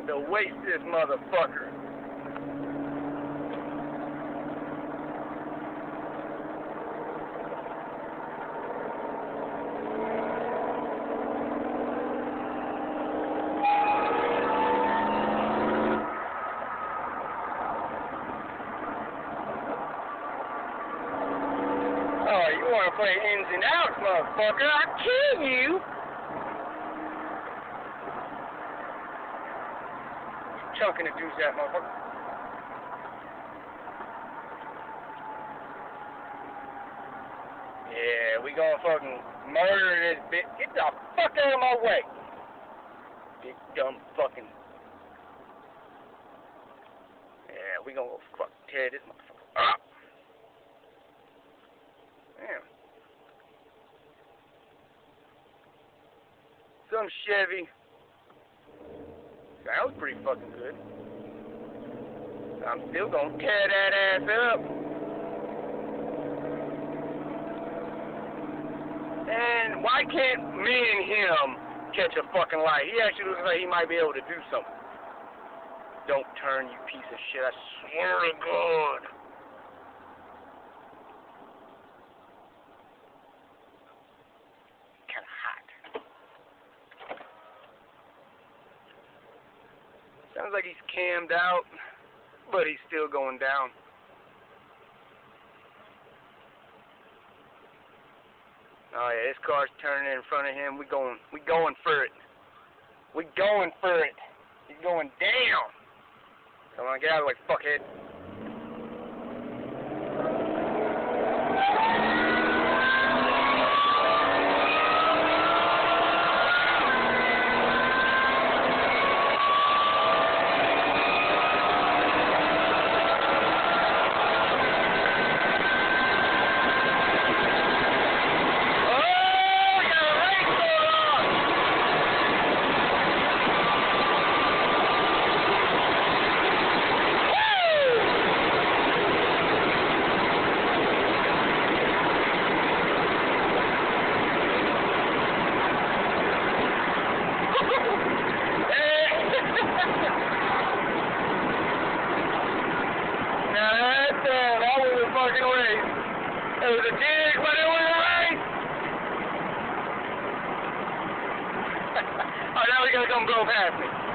to waste this motherfucker. Oh, you want to play ins and outs, motherfucker? I'll kill you! Chunking the deuce that motherfucker. Yeah, we gonna fucking murder this bitch. Get the fuck out of my way! Big dumb fucking... Yeah, we gonna go fuck tear this motherfucker up. Damn. Some Chevy. Sounds pretty fucking good. I'm still gonna tear that ass up. And why can't me and him catch a fucking light? He actually looks like he might be able to do something. Don't turn, you piece of shit. I swear to God. Kinda hot. Sounds like he's cammed out, but he's still going down. Oh yeah, this car's turning in front of him. We going for it. We going for it. He's going down. Come on, get out of the way, fuckhead. It was a dig, but it was a race. Oh, now we gotta come go past me.